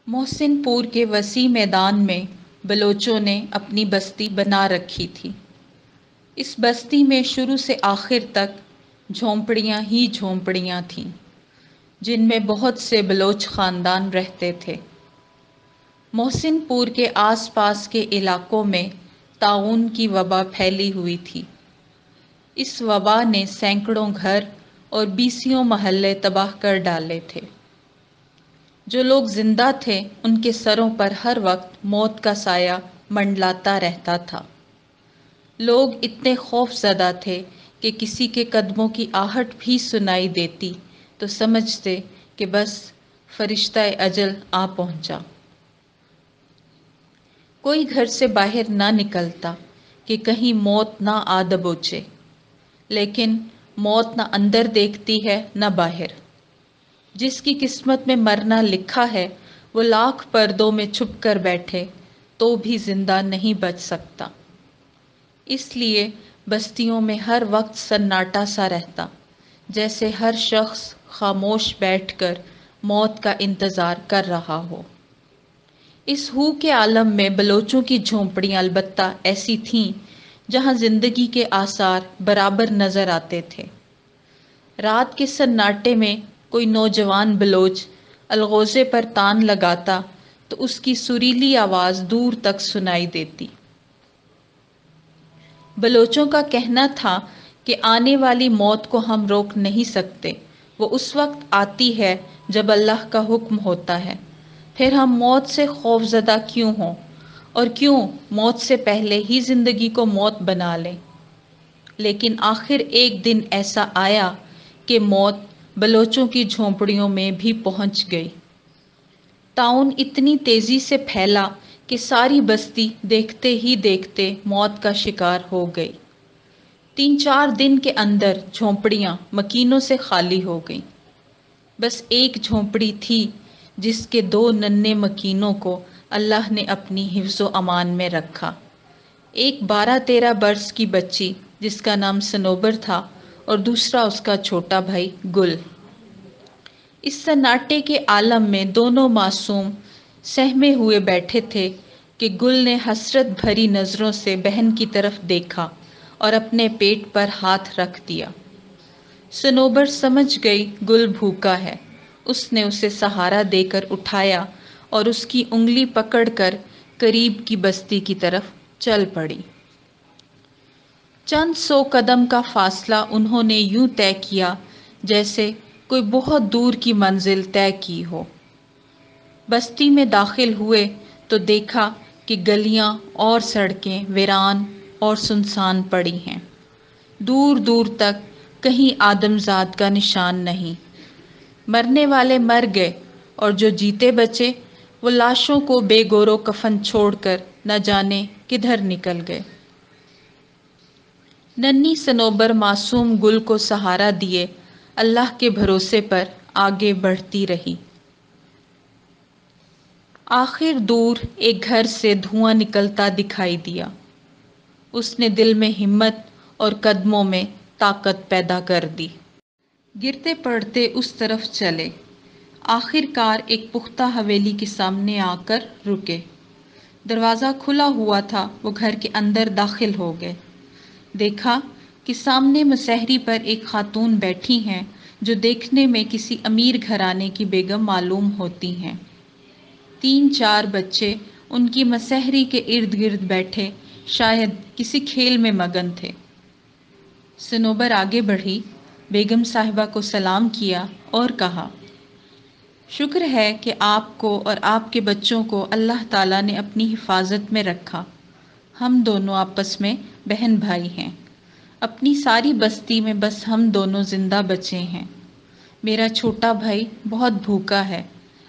محسن پور کے وسیع میدان میں بلوچوں نے اپنی بستی بنا رکھی تھی۔ اس بستی میں شروع سے آخر تک جھونپڑیاں ہی جھونپڑیاں تھیں، جن میں بہت سے بلوچ خاندان رہتے تھے۔ محسن پور کے آس پاس کے علاقوں میں طاعون کی وبا پھیلی ہوئی تھی۔ اس وبا نے سینکڑوں گھر اور بیسیوں محلے تباہ کر ڈالے تھے۔ جو لوگ زندہ تھے ان کے سروں پر ہر وقت موت کا سایہ منڈلاتا رہتا تھا۔ لوگ اتنے خوف زدہ تھے کہ کسی کے قدموں کی آہٹ بھی سنائی دیتی تو سمجھتے کہ بس فرشتہ اجل آ پہنچا۔ کوئی گھر سے باہر نہ نکلتا کہ کہیں موت نہ آ دبوچے، لیکن موت نہ اندر دیکھتی ہے نہ باہر۔ جس کی قسمت میں مرنا لکھا ہے وہ لاکھ پردوں میں چھپ کر بیٹھے تو بھی زندہ نہیں بچ سکتا۔ اس لیے بستیوں میں ہر وقت سناٹا سا رہتا، جیسے ہر شخص خاموش بیٹھ کر موت کا انتظار کر رہا ہو۔ اس ہو کے عالم میں بلوچوں کی جھونپڑیاں البتہ ایسی تھیں جہاں زندگی کے آثار برابر نظر آتے تھے۔ رات کے سناٹے میں کوئی نوجوان بلوچ الغوزے پر تان لگاتا تو اس کی سریلی آواز دور تک سنائی دیتی۔ بلوچوں کا کہنا تھا کہ آنے والی موت کو ہم روک نہیں سکتے، وہ اس وقت آتی ہے جب اللہ کا حکم ہوتا ہے، پھر ہم موت سے خوف زدہ کیوں ہوں اور کیوں موت سے پہلے ہی زندگی کو موت بنا لیں۔ لیکن آخر ایک دن ایسا آیا کہ موت بلوچوں کی جھونپڑیوں میں بھی پہنچ گئی۔ طاعون اتنی تیزی سے پھیلا کہ ساری بستی دیکھتے ہی دیکھتے موت کا شکار ہو گئی۔ 3-4 دن کے اندر جھونپڑیاں مکینوں سے خالی ہو گئیں۔ بس ایک جھونپڑی تھی جس کے 2 ننھے مکینوں کو اللہ نے اپنی حفظ و امان میں رکھا۔ ایک 12-13 برس کی بچی جس کا نام صنوبر تھا اور دوسرا اس کا چھوٹا بھائی گل۔ اس سناٹے کے عالم میں دونوں معصوم سہمے ہوئے بیٹھے تھے کہ گل نے حسرت بھری نظروں سے بہن کی طرف دیکھا اور اپنے پیٹ پر ہاتھ رکھ دیا۔ صنوبر سمجھ گئی گل بھوکا ہے۔ اس نے اسے سہارا دے کر اٹھایا اور اس کی انگلی پکڑ کر قریب کی بستی کی طرف چل پڑی۔ چند 100 قدم کا فاصلہ انہوں نے یوں طے کیا جیسے کوئی بہت دور کی منزل طے کی ہو۔ بستی میں داخل ہوئے تو دیکھا کہ گلیاں اور سڑکیں ویران اور سنسان پڑی ہیں۔ دور دور تک کہیں آدمزاد کا نشان نہیں۔ مرنے والے مر گئے اور جو جیتے بچے وہ لاشوں کو بے گور و کفن چھوڑ کر نہ جانے کدھر نکل گئے۔ ننھی صنوبر معصوم گل کو سہارا دیے اللہ کے بھروسے پر آگے بڑھتی رہی۔ آخر دور ایک گھر سے دھواں نکلتا دکھائی دیا۔ اس نے دل میں ہمت اور قدموں میں طاقت پیدا کر دی۔ گرتے پڑتے اس طرف چلے۔ آخر کار ایک پختہ حویلی کے سامنے آ کر رکے۔ دروازہ کھلا ہوا تھا، وہ گھر کے اندر داخل ہو گئے۔ دیکھا کہ سامنے مسہری پر ایک خاتون بیٹھی ہیں جو دیکھنے میں کسی امیر گھرانے کی بیگم معلوم ہوتی ہیں۔ 3-4 بچے ان کی مسہری کے ارد گرد بیٹھے شاید کسی کھیل میں مگن تھے۔ صنوبر آگے بڑھی، بیگم صاحبہ کو سلام کیا اور کہا، شکر ہے کہ آپ کو اور آپ کے بچوں کو اللہ تعالیٰ نے اپنی حفاظت میں رکھا۔ ہم دونوں آپس میں بہن بھائی ہیں۔ اپنی ساری بستی میں بس ہم دونوں زندہ بچے ہیں۔ میرا چھوٹا بھائی بہت بھوکا ہے،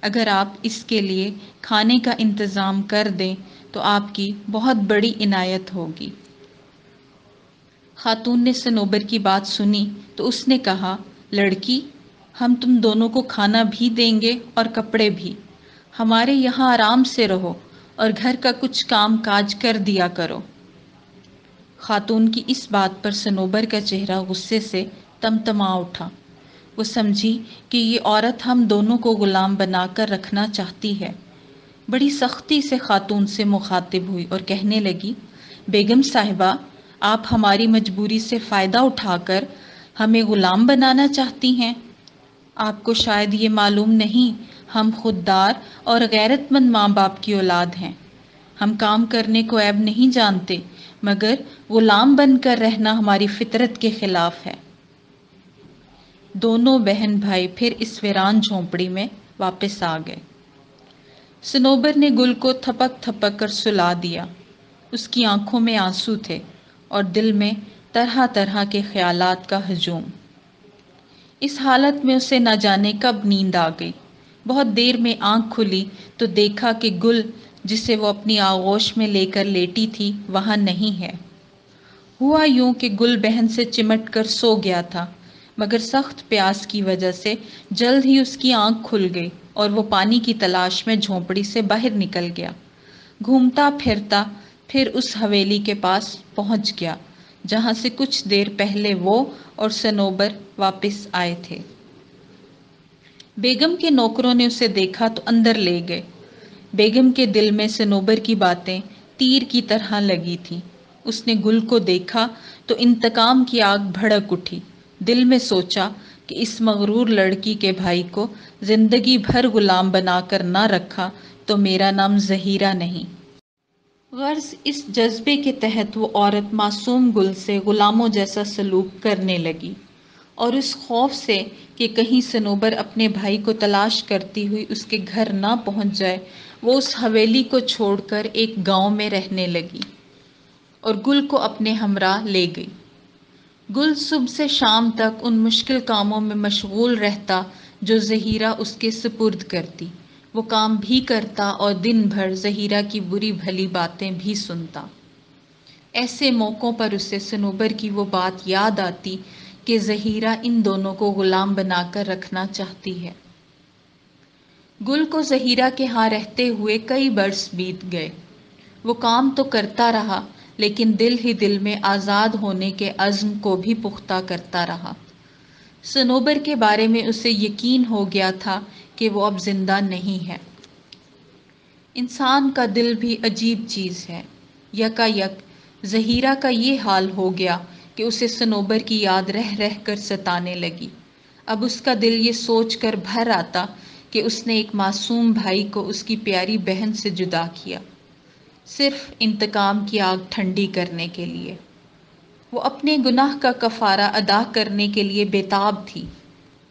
اگر آپ اس کے لیے کھانے کا انتظام کر دیں تو آپ کی بہت بڑی عنایت ہوگی۔ خاتون نے صنوبر کی بات سنی تو اس نے کہا، لڑکی، ہم تم دونوں کو کھانا بھی دیں گے اور کپڑے بھی۔ ہمارے یہاں آرام سے رہو اور گھر کا کچھ کام کاج کر دیا کرو۔ خاتون کی اس بات پر صنوبر کا چہرہ غصے سے تمتما اٹھا۔ وہ سمجھی کہ یہ عورت ہم دونوں کو غلام بنا کر رکھنا چاہتی ہے، بڑی سختی سے خاتون سے مخاطب ہوئی اور کہنے لگی، بیگم صاحبہ، آپ ہماری مجبوری سے فائدہ اٹھا کر ہمیں غلام بنانا چاہتی ہیں۔ آپ کو شاید یہ معلوم نہیں، ہم خوددار اور غیرت مند ماں باپ کی اولاد ہیں۔ ہم کام کرنے کو عیب نہیں جانتے، مگر غلام بن کر رہنا ہماری فطرت کے خلاف ہے۔ دونوں بہن بھائی پھر اس ویران جھونپڑی میں واپس آ گئے۔ صنوبر نے گل کو تھپک تھپک کر سلا دیا۔ اس کی آنکھوں میں آنسو تھے اور دل میں طرح طرح کے خیالات کا ہجوم۔ اس حالت میں اسے نہ جانے کب نیند آ گئی۔ بہت دیر میں آنکھ کھلی تو دیکھا کہ گل، جسے وہ اپنی آغوش میں لے کر لیٹی تھی، وہاں نہیں ہے۔ ہوا یوں کہ گل بہن سے چمٹ کر سو گیا تھا، مگر سخت پیاس کی وجہ سے جلد ہی اس کی آنکھ کھل گئی اور وہ پانی کی تلاش میں جھونپڑی سے باہر نکل گیا۔ گھومتا پھرتا پھر اس حویلی کے پاس پہنچ گیا جہاں سے کچھ دیر پہلے وہ اور صنوبر واپس آئے تھے۔ بیگم کے نوکروں نے اسے دیکھا تو اندر لے گئے۔ بیگم کے دل میں صنوبر کی باتیں تیر کی طرح لگی تھیں۔ اس نے گل کو دیکھا تو انتقام کی آگ بھڑک اٹھی۔ دل میں سوچا کہ اس مغرور لڑکی کے بھائی کو زندگی بھر غلام بنا کر نہ رکھا تو میرا نام زہیرہ نہیں۔ غرض اس جذبے کے تحت وہ عورت معصوم گل سے غلاموں جیسا سلوک کرنے لگی، اور اس خوف سے کہ کہیں صنوبر اپنے بھائی کو تلاش کرتی ہوئی اس کے گھر نہ پہنچ جائے، وہ اس حویلی کو چھوڑ کر ایک گاؤں میں رہنے لگی اور گل کو اپنے ہمراہ لے گئی۔ گل صبح سے شام تک ان مشکل کاموں میں مشغول رہتا جو زہیرہ اس کے سپرد کرتی۔ وہ کام بھی کرتا اور دن بھر زہیرہ کی بری بھلی باتیں بھی سنتا۔ ایسے موقعوں پر اسے صنوبر کی وہ بات یاد آتی کہ زہیرہ ان دونوں کو غلام بنا کر رکھنا چاہتی ہے۔ گل کو زہیرہ کے ہاں رہتے ہوئے کئی برس بیت گئے۔ وہ کام تو کرتا رہا، لیکن دل ہی دل میں آزاد ہونے کے عزم کو بھی پختہ کرتا رہا۔ صنوبر کے بارے میں اسے یقین ہو گیا تھا کہ وہ اب زندہ نہیں ہے۔ انسان کا دل بھی عجیب چیز ہے۔ یکا یک زہیرہ کا یہ حال ہو گیا کہ اسے صنوبر کی یاد رہ رہ کر ستانے لگی۔ اب اس کا دل یہ سوچ کر بھر آتا کہ اس نے ایک معصوم بھائی کو اس کی پیاری بہن سے جدا کیا، صرف انتقام کی آگ ٹھنڈی کرنے کے لیے۔ وہ اپنے گناہ کا کفارہ ادا کرنے کے لیے بےتاب تھی۔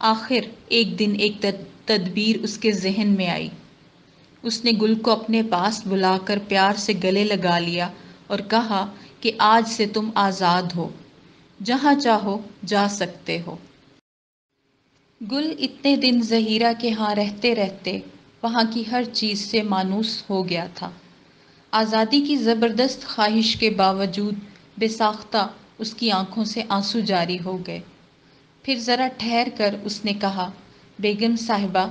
آخر ایک دن ایک تدبیر اس کے ذہن میں آئی۔ اس نے گل کو اپنے پاس بلا کر پیار سے گلے لگا لیا اور کہا کہ آج سے تم آزاد ہو، جہاں چاہو جا سکتے ہو۔ گل اتنے دن زہیرہ کے ہاں رہتے رہتے وہاں کی ہر چیز سے مانوس ہو گیا تھا۔ آزادی کی زبردست خواہش کے باوجود بے ساختہ اس کی آنکھوں سے آنسو جاری ہو گئے۔ پھر ذرا ٹھہر کر اس نے کہا، بیگم صاحبہ،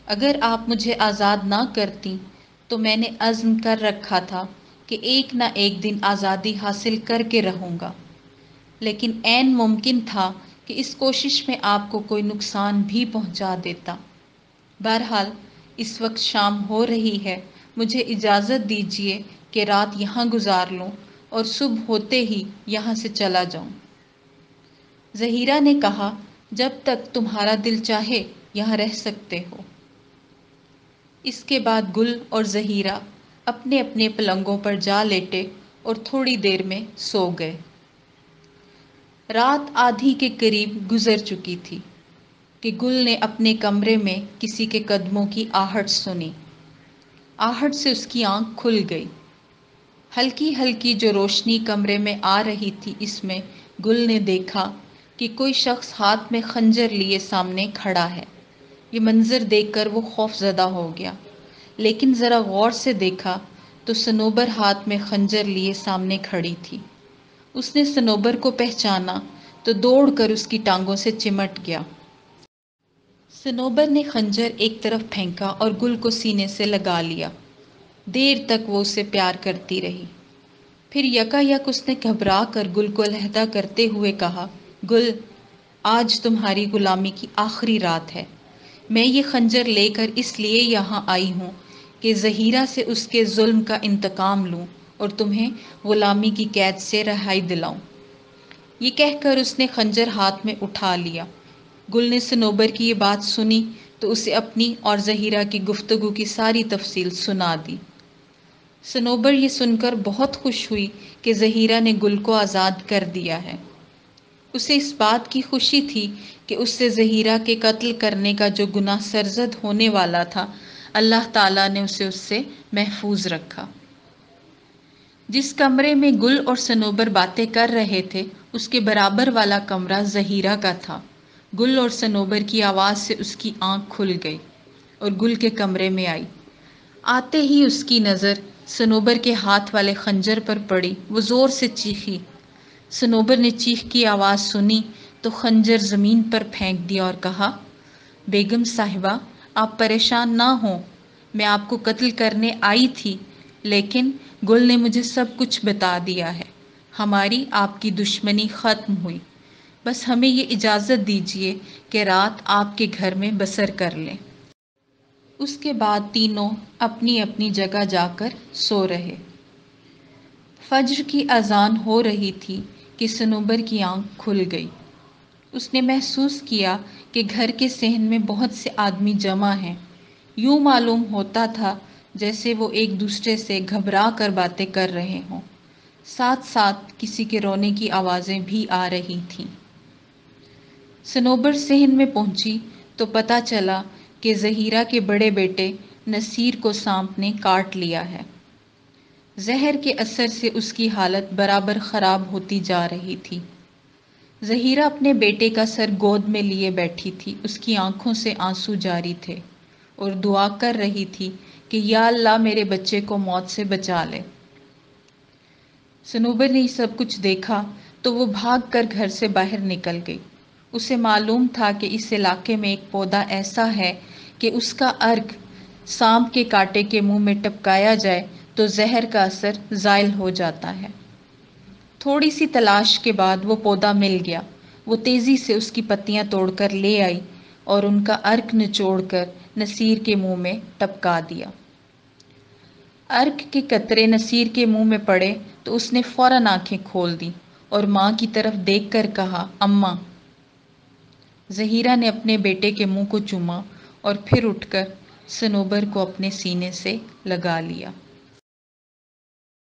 اگر آپ مجھے آزاد نہ کرتی تو میں نے عزم کر رکھا تھا کہ ایک نہ ایک دن آزادی حاصل کر کے رہوں گا، لیکن عین ممکن تھا کہ اس کوشش میں آپ کو کوئی نقصان بھی پہنچا دیتا۔ بہرحال اس وقت شام ہو رہی ہے، مجھے اجازت دیجیے کہ رات یہاں گزار لوں اور صبح ہوتے ہی یہاں سے چلا جاؤں۔ زہیرہ نے کہا، جب تک تمہارا دل چاہے یہاں رہ سکتے ہو۔ اس کے بعد گل اور زہیرہ اپنے اپنے پلنگوں پر جا لیٹے اور تھوڑی دیر میں سو گئے۔ رات آدھی کے قریب گزر چکی تھی کہ گل نے اپنے کمرے میں کسی کے قدموں کی آہٹ سنی۔ آہٹ سے اس کی آنکھ کھل گئی۔ ہلکی ہلکی جو روشنی کمرے میں آ رہی تھی، اس میں گل نے دیکھا کہ کوئی شخص ہاتھ میں خنجر لیے سامنے کھڑا ہے۔ یہ منظر دیکھ کر وہ خوف زدہ ہو گیا، لیکن ذرا غور سے دیکھا تو صنوبر ہاتھ میں خنجر لیے سامنے کھڑی تھی۔ اس نے صنوبر کو پہچانا تو دوڑ کر اس کی ٹانگوں سے چمٹ گیا۔ صنوبر نے خنجر ایک طرف پھینکا اور گل کو سینے سے لگا لیا۔ دیر تک وہ اسے پیار کرتی رہی۔ پھر یکا یک اس نے گھبرا کر گل کو علیحدہ کرتے ہوئے کہا، گل، آج تمہاری غلامی کی آخری رات ہے۔ میں یہ خنجر لے کر اس لیے یہاں آئی ہوں کہ زہیرہ سے اس کے ظلم کا انتقام لوں اور تمہیں غلامی کی قید سے رہائی دلاؤں۔ یہ کہہ کر اس نے خنجر ہاتھ میں اٹھا لیا۔ گل نے صنوبر کی یہ بات سنی تو اسے اپنی اور زہیرہ کی گفتگو کی ساری تفصیل سنا دی۔ صنوبر یہ سن کر بہت خوش ہوئی کہ زہیرہ نے گل کو آزاد کر دیا ہے۔ اسے اس بات کی خوشی تھی کہ اس سے زہیرہ کے قتل کرنے کا جو گناہ سرزد ہونے والا تھا، اللہ تعالیٰ نے اسے اس سے محفوظ رکھا۔ جس کمرے میں گل اور صنوبر باتیں کر رہے تھے، اس کے برابر والا کمرہ زہیرہ کا تھا۔ گل اور صنوبر کی آواز سے اس کی آنکھ کھل گئی اور گل کے کمرے میں آئی۔ آتے ہی اس کی نظر صنوبر کے ہاتھ والے خنجر پر پڑی۔ وہ زور سے چیخی۔ صنوبر نے چیخ کی آواز سنی تو خنجر زمین پر پھینک دیا اور کہا، بیگم صاحبہ، آپ پریشان نہ ہوں، میں آپ کو قتل کرنے آئی تھی، لیکن گل نے مجھے سب کچھ بتا دیا ہے۔ ہماری آپ کی دشمنی ختم ہوئی، بس ہمیں یہ اجازت دیجیے کہ رات آپ کے گھر میں بسر کر لیں۔ اس کے بعد تینوں اپنی اپنی جگہ جا کر سو رہے۔ فجر کی اذان ہو رہی تھی کہ صنوبر کی آنکھ کھل گئی۔ اس نے محسوس کیا کہ گھر کے صحن میں بہت سے آدمی جمع ہیں۔ یوں معلوم ہوتا تھا جیسے وہ ایک دوسرے سے گھبرا کر باتیں کر رہے ہوں۔ ساتھ ساتھ کسی کے رونے کی آوازیں بھی آ رہی تھیں۔ صنوبر صحن میں پہنچی تو پتہ چلا کہ زہیرہ کے بڑے بیٹے نصیر کو سانپ نے کاٹ لیا ہے۔ زہر کے اثر سے اس کی حالت برابر خراب ہوتی جا رہی تھی۔ زہیرہ اپنے بیٹے کا سر گود میں لیے بیٹھی تھی۔ اس کی آنکھوں سے آنسو جاری تھے اور دعا کر رہی تھی کہ یا اللہ میرے بچے کو موت سے بچا لے۔ صنوبر نے یہ سب کچھ دیکھا تو وہ بھاگ کر گھر سے باہر نکل گئی۔ اسے معلوم تھا کہ اس علاقے میں ایک پودا ایسا ہے کہ اس کا عرق سانپ کے کانٹے کے منہ میں ٹپکایا جائے تو زہر کا اثر زائل ہو جاتا ہے۔ تھوڑی سی تلاش کے بعد وہ پودا مل گیا۔ وہ تیزی سے اس کی پتیاں توڑ کر لے آئی اور ان کا عرق نچوڑ کر نصیر کے منہ میں ٹپکا دیا۔ عرق کے قطرے نصیر کے منہ میں پڑے تو اس نے فوراً آنکھیں کھول دیں اور ماں کی طرف دیکھ کر کہا، اماں۔ زہیرہ نے اپنے بیٹے کے منہ کو چوما اور پھر اٹھ کر صنوبر کو اپنے سینے سے لگا لیا۔